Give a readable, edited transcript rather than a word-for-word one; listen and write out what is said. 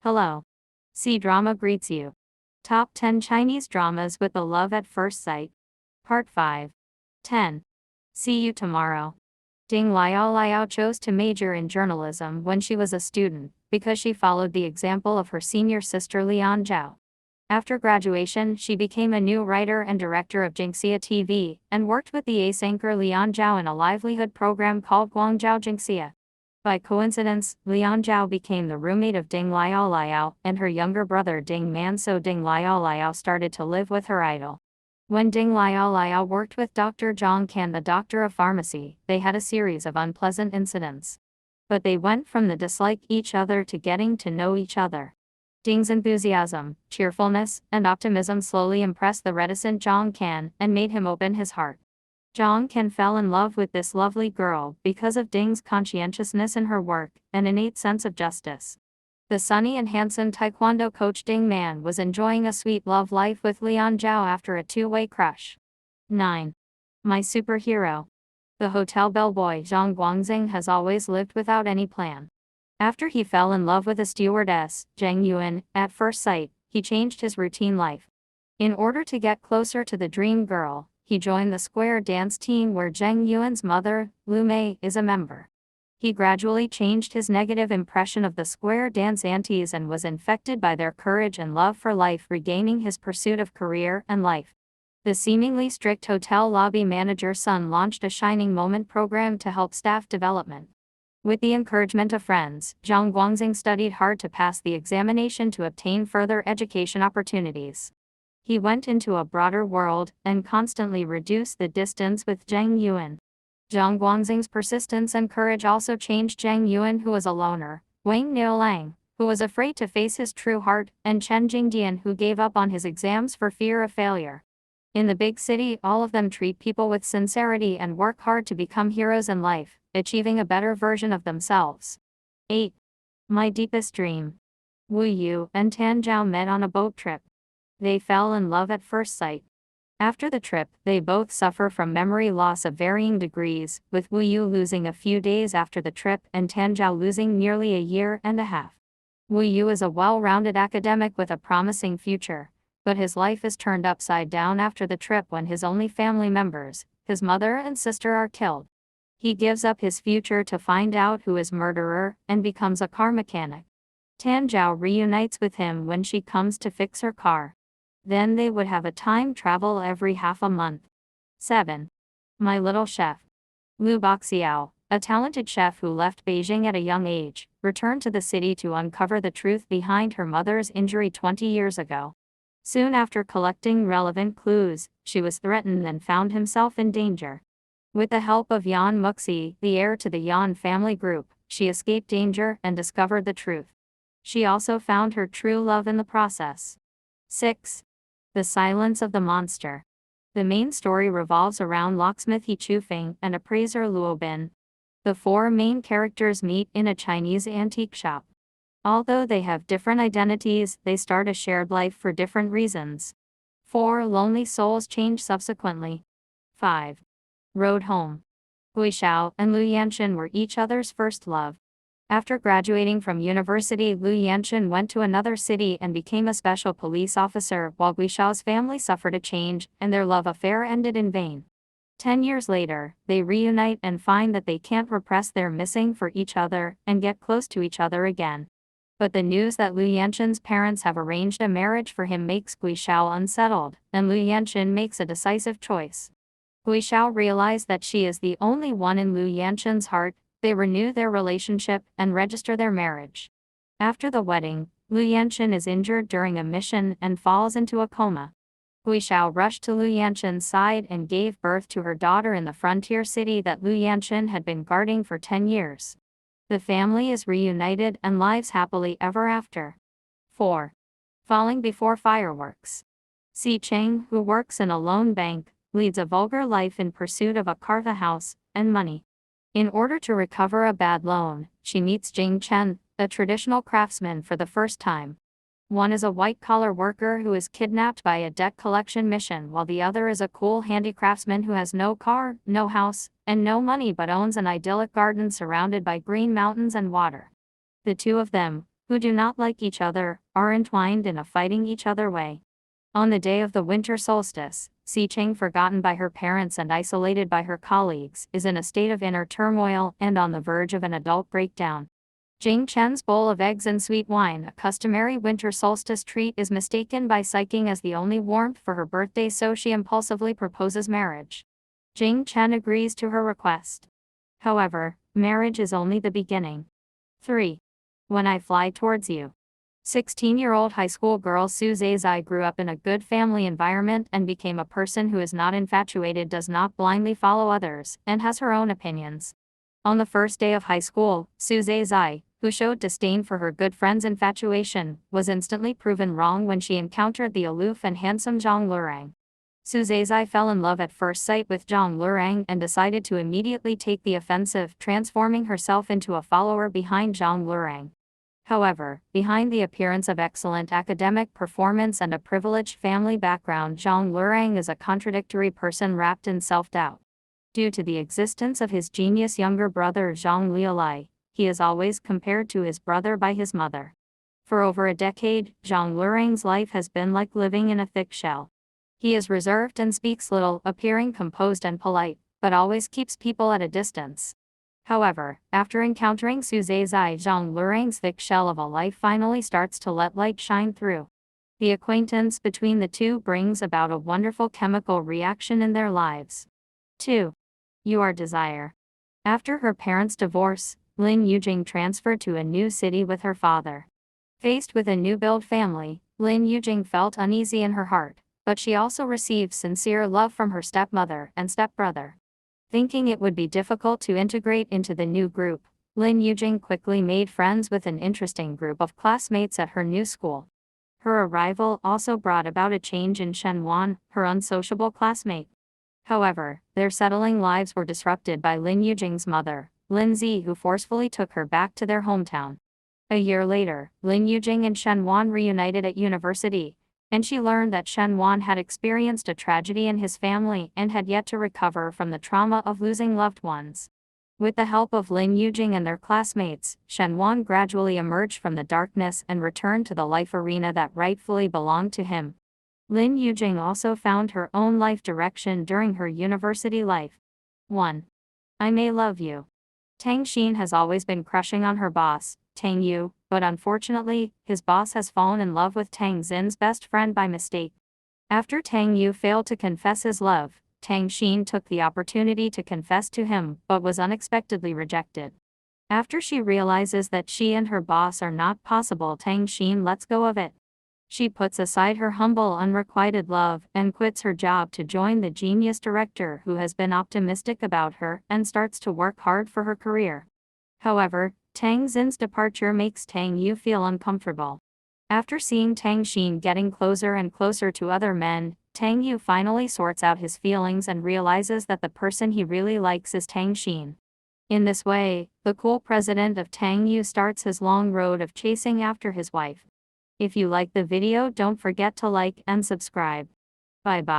Hello. C-Drama greets you. Top 10 Chinese Dramas with a Love at First Sight. Part 5. 10. See you tomorrow. Ding Liao chose to major in journalism when she was a student, because she followed the example of her senior sister Lian Zhao. After graduation, she became a new writer and director of Jinxia TV, and worked with the ace anchor Lian Zhao in a livelihood program called Guangzhou Jinxia. By coincidence, Lian Zhao became the roommate of Ding Liao and her younger brother Ding Man, so Ding Liao started to live with her idol. When Ding Liao worked with Dr. Zhang Can, the doctor of pharmacy, they had a series of unpleasant incidents. But they went from the dislike each other to getting to know each other. Ding's enthusiasm, cheerfulness, and optimism slowly impressed the reticent Zhang Can and made him open his heart. Zhang Can fell in love with this lovely girl because of Ding's conscientiousness in her work and innate sense of justice. The sunny and handsome taekwondo coach Ding Man was enjoying a sweet love life with Lian Zhao after a two-way crush. 9. My superhero. The hotel bellboy Zhang Guangxing has always lived without any plan. After he fell in love with a stewardess, Zheng Yuan, at first sight, he changed his routine life. In order to get closer to the dream girl, he joined the square dance team where Zheng Yuan's mother, Lu Mei, is a member. He gradually changed his negative impression of the square dance aunties and was infected by their courage and love for life, regaining his pursuit of career and life. The seemingly strict hotel lobby manager Sun launched a Shining Moment program to help staff development. With the encouragement of friends, Zhang Guangxing studied hard to pass the examination to obtain further education opportunities. He went into a broader world and constantly reduced the distance with Zheng Yuan. Zhang Guangxing's persistence and courage also changed Zheng Yuan, who was a loner, Wang Niulang, who was afraid to face his true heart, and Chen Jingdian, who gave up on his exams for fear of failure. In the big city, all of them treat people with sincerity and work hard to become heroes in life, achieving a better version of themselves. 8. My deepest dream. Wu Yu and Tan Zhao met on a boat trip. They fell in love at first sight. After the trip, they both suffer from memory loss of varying degrees, with Wu Yu losing a few days after the trip and Tan Zhao losing nearly a year and a half. Wu Yu is a well-rounded academic with a promising future, but his life is turned upside down after the trip when his only family members, his mother and sister, are killed. He gives up his future to find out who is murderer and becomes a car mechanic. Tan Zhao reunites with him when she comes to fix her car. Then they would have a time travel every half a month. 7. My Little Chef. Lu Boxiao, a talented chef who left Beijing at a young age, returned to the city to uncover the truth behind her mother's injury 20 years ago. Soon after collecting relevant clues, she was threatened and found himself in danger. With the help of Yan Muxi, the heir to the Yan family group, she escaped danger and discovered the truth. She also found her true love in the process. 6. The Silence of the Monster. The main story revolves around locksmith He Chufeng and appraiser Luo Bin. The four main characters meet in a Chinese antique shop. Although they have different identities, they start a shared life for different reasons. 4 lonely souls change subsequently. 5. Road Home. Gui Xiao and Lu Yanchen were each other's first love. After graduating from university, Lu Yanchen went to another city and became a special police officer, while Gui Xiao's family suffered a change, and their love affair ended in vain. 10 years later, they reunite and find that they can't repress their missing for each other and get close to each other again. But the news that Lu Yanchen's parents have arranged a marriage for him makes Gui Xiao unsettled, and Lu Yanchen makes a decisive choice. Gui Xiao realizes that she is the only one in Lu Yanchen's heart. They renew their relationship and register their marriage. After the wedding, Lu Yanchen is injured during a mission and falls into a coma. Gui Xiao rushed to Lu Yanchen's side and gave birth to her daughter in the frontier city that Lu Yanchen had been guarding for 10 years. The family is reunited and lives happily ever after. 4. Falling before fireworks. Si Cheng, who works in a loan bank, leads a vulgar life in pursuit of a carva house and money. In order to recover a bad loan, she meets Jing Chen, a traditional craftsman, for the first time. One is a white-collar worker who is kidnapped by a debt collection mission, while the other is a cool handicraftsman who has no car, no house, and no money but owns an idyllic garden surrounded by green mountains and water. The two of them, who do not like each other, are entwined in a fighting each other way. On the day of the winter solstice, Si Cheng, forgotten by her parents and isolated by her colleagues, is in a state of inner turmoil and on the verge of an adult breakdown. Jing Chen's bowl of eggs and sweet wine, a customary winter solstice treat, is mistaken by Si Cheng as the only warmth for her birthday, so she impulsively proposes marriage. Jing Chen agrees to her request. However, marriage is only the beginning. 3. When I Fly Towards You. 16-year-old high school girl Su Zai grew up in a good family environment and became a person who is not infatuated, does not blindly follow others, and has her own opinions. On the first day of high school, Su Zai, who showed disdain for her good friend's infatuation, was instantly proven wrong when she encountered the aloof and handsome Zhang Lurang. Su Zai fell in love at first sight with Zhang Lurang and decided to immediately take the offensive, transforming herself into a follower behind Zhang Lurang. However, behind the appearance of excellent academic performance and a privileged family background, Zhang Lurang is a contradictory person wrapped in self-doubt. Due to the existence of his genius younger brother Zhang Lialai, he is always compared to his brother by his mother. For over a decade, Zhang Lurang's life has been like living in a thick shell. He is reserved and speaks little, appearing composed and polite, but always keeps people at a distance. However, after encountering Su Zai, Zhang Lurang's thick shell of a life finally starts to let light shine through. The acquaintance between the two brings about a wonderful chemical reaction in their lives. 2. You Are Desire. After her parents' divorce, Lin Yujing transferred to a new city with her father. Faced with a new-built family, Lin Yujing felt uneasy in her heart, but she also received sincere love from her stepmother and stepbrother. Thinking it would be difficult to integrate into the new group, Lin Yujing quickly made friends with an interesting group of classmates at her new school. Her arrival also brought about a change in Shen Wan, her unsociable classmate. However, their settling lives were disrupted by Lin Yujing's mother, Lin Zi, who forcefully took her back to their hometown. A year later, Lin Yujing and Shen Wan reunited at university, and she learned that Shen Wan had experienced a tragedy in his family and had yet to recover from the trauma of losing loved ones. With the help of Lin Yujing and their classmates, Shen Wan gradually emerged from the darkness and returned to the life arena that rightfully belonged to him. Lin Yujing also found her own life direction during her university life. 1. I May Love You. Tang Xin has always been crushing on her boss, Tang Yu, but unfortunately, his boss has fallen in love with Tang Xin's best friend by mistake. After Tang Yu failed to confess his love, Tang Xin took the opportunity to confess to him, but was unexpectedly rejected. After she realizes that she and her boss are not possible, Tang Xin lets go of it. She puts aside her humble, unrequited love and quits her job to join the genius director who has been optimistic about her and starts to work hard for her career. However, Tang Xin's departure makes Tang Yu feel uncomfortable. After seeing Tang Xin getting closer and closer to other men, Tang Yu finally sorts out his feelings and realizes that the person he really likes is Tang Xin. In this way, the cool president of Tang Yu starts his long road of chasing after his wife. If you like the video, don't forget to like and subscribe. Bye bye.